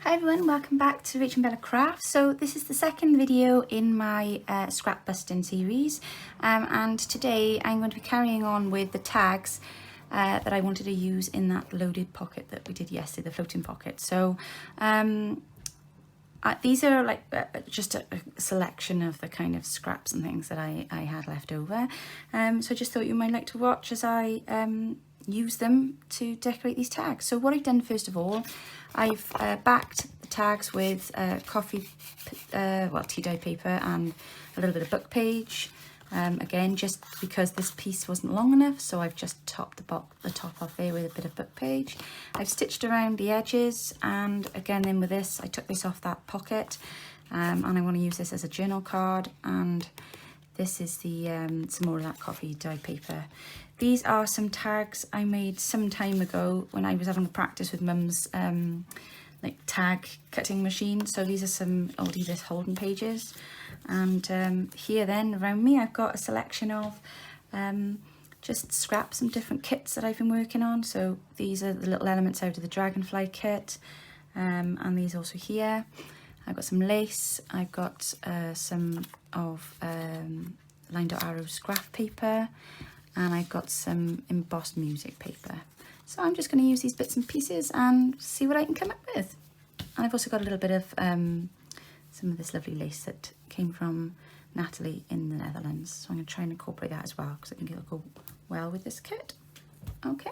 Hi everyone, welcome back to Rach and Bella Crafts. So this is the second video in my scrap busting series, and today I'm going to be carrying on with the tags that I wanted to use in that loaded pocket that we did yesterday, the floating pocket. So these are like just a selection of the kind of scraps and things that I had left over. So I just thought you might like to watch as I use them to decorate these tags. So what I've done first of all, I've backed the tags with tea dye paper and a little bit of book page. Again, just because this piece wasn't long enough, so I've just topped the top off there with a bit of book page. I've stitched around the edges, and again then with this, I took this off that pocket, and I want to use this as a journal card, and this is the some more of that coffee dye paper. These are some tags I made some time ago when I was having a practice with Mum's like tag cutting machine. So these are some old Edith Holden pages, and here then around me I've got a selection of just scraps and different kits that I've been working on. So these are the little elements out of the dragonfly kit, and these also here. I've got some lace, I've got some of line dot arrow scrap paper, and I've got some embossed music paper. So I'm just going to use these bits and pieces and see what I can come up with. And I've also got a little bit of some of this lovely lace that came from Natalie in the Netherlands. So I'm going to try and incorporate that as well, because I think it'll go well with this kit. Okay.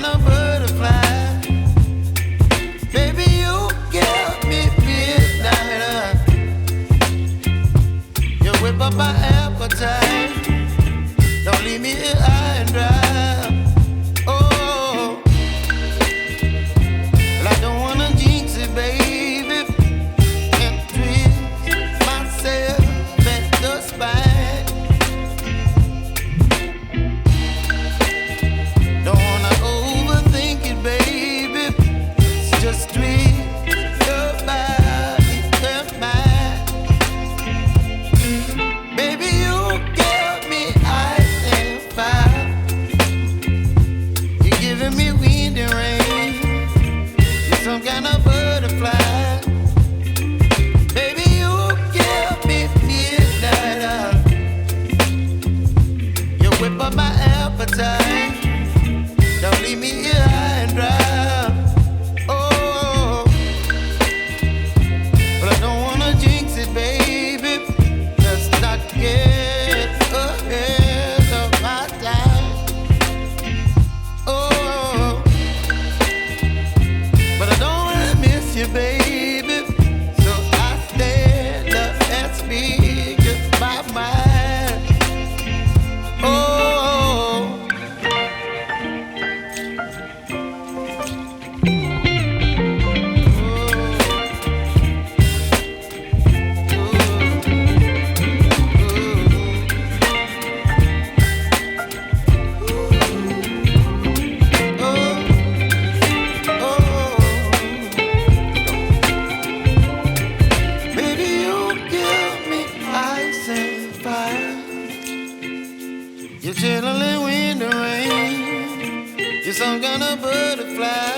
kind of butterfly. Baby, you give me midnight. You whip up my appetite. Don't leave me here high and dry. Oh, well, I don't wanna jinx it, baby, and twist myself at the spine. Don't wanna overthink it, baby. It's just twist your body and mine. Baby, you give me ice and fire. You're giving me wind and rain. You're some kind of butterfly. Baby, you give me midnight. You whip up my appetite. Don't leave me here high and dry. Oh, but I don't wanna jinx it, baby. Let's not get ahead of my time. Oh, but I don't wanna miss you, baby. So I stand up and speak just my mind. Oh. Baby, you give me ice and fire. You're chilling wind and rain. You're some kind of butterfly.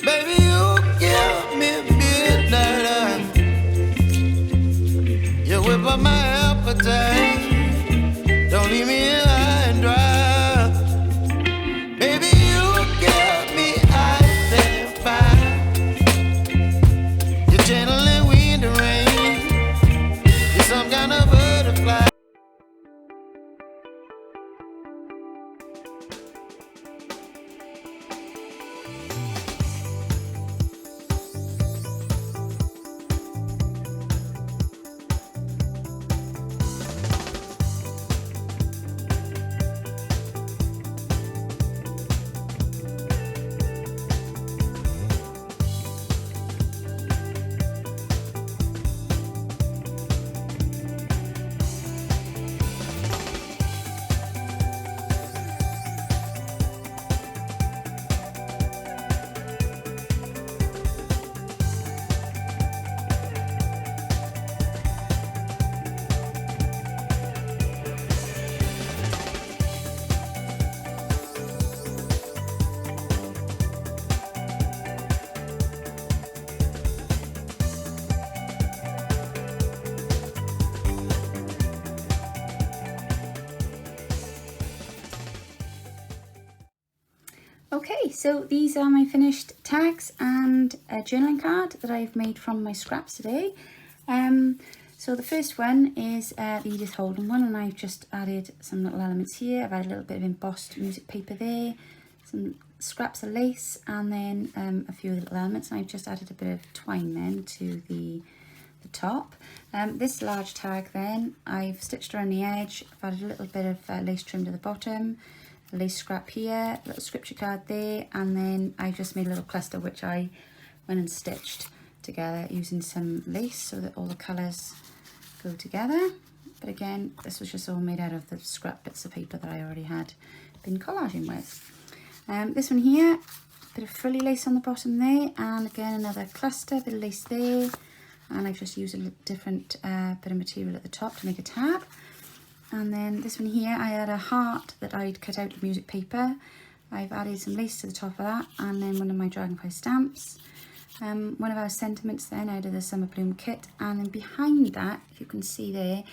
Baby, you give me midnight. You whip up my appetite. Don't leave me here high and dry. Baby, you give me ice and fire. You're channeling wind and rain. You're some kind of butterfly. Okay, so these are my finished tags and a journaling card that I've made from my scraps today. So the first one is the Edith Holden one, and I've just added some little elements here. I've added a little bit of embossed music paper there, some scraps of lace, and then a few little elements. And I've just added a bit of twine then to the top. This large tag then, I've stitched around the edge. I've added a little bit of lace trim to the bottom, a lace scrap here, a little scripture card there, and then I just made a little cluster which I went and stitched together using some lace so that all the colours go together. But again, this was just all made out of the scrap bits of paper that I already had been collaging with. This one here, a bit of frilly lace on the bottom there, and again another cluster, bit of lace there, and I've just used a different bit of material at the top to make a tab. And then this one here, I had a heart that I'd cut out of music paper. I've added some lace to the top of that, and then one of my Dragonfly stamps. One of our sentiments then out of the Summer Bloom kit, and then behind that, if you can see there,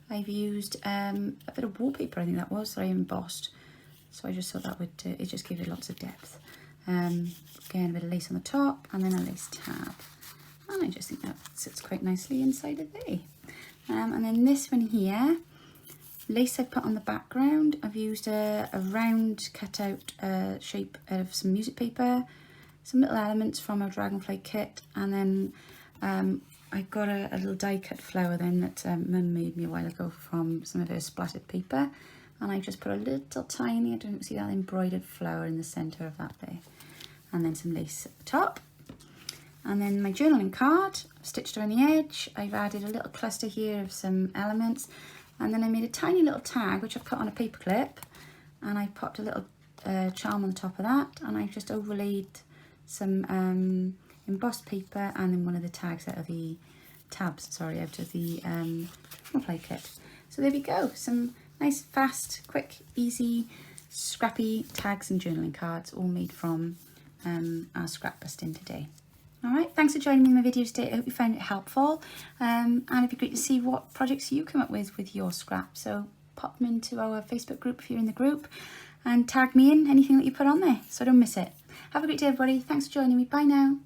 I've used a bit of wallpaper, I think that was, that I embossed. So I just thought that would, it just gave it lots of depth. Again, a bit of lace on the top, and then a lace tab. And I just think that sits quite nicely inside of there. And then this one here, lace I put on the background. I've used a round cut out shape out of some music paper, some little elements from a dragonfly kit, and then I got a little die cut flower then that Mum made me a while ago from some of her splattered paper, and I just put a little tiny, I don't see that embroidered flower in the centre of that there, and then some lace at the top. And then my journaling card, I've stitched around the edge. I've added a little cluster here of some elements, and then I made a tiny little tag which I've put on a paper clip, and I popped a little charm on the top of that, and I just overlaid some embossed paper and then one of the tags out of the tabs, out of the dragonfly kit. So there we go, some nice, fast, quick, easy, scrappy tags and journaling cards, all made from our scrap busting today. Alright, thanks for joining me in my video today. I hope you found it helpful, and it'd be great to see what projects you come up with your scrap. So pop them into our Facebook group if you're in the group, and tag me in anything that you put on there so I don't miss it. Have a great day everybody, thanks for joining me, bye now.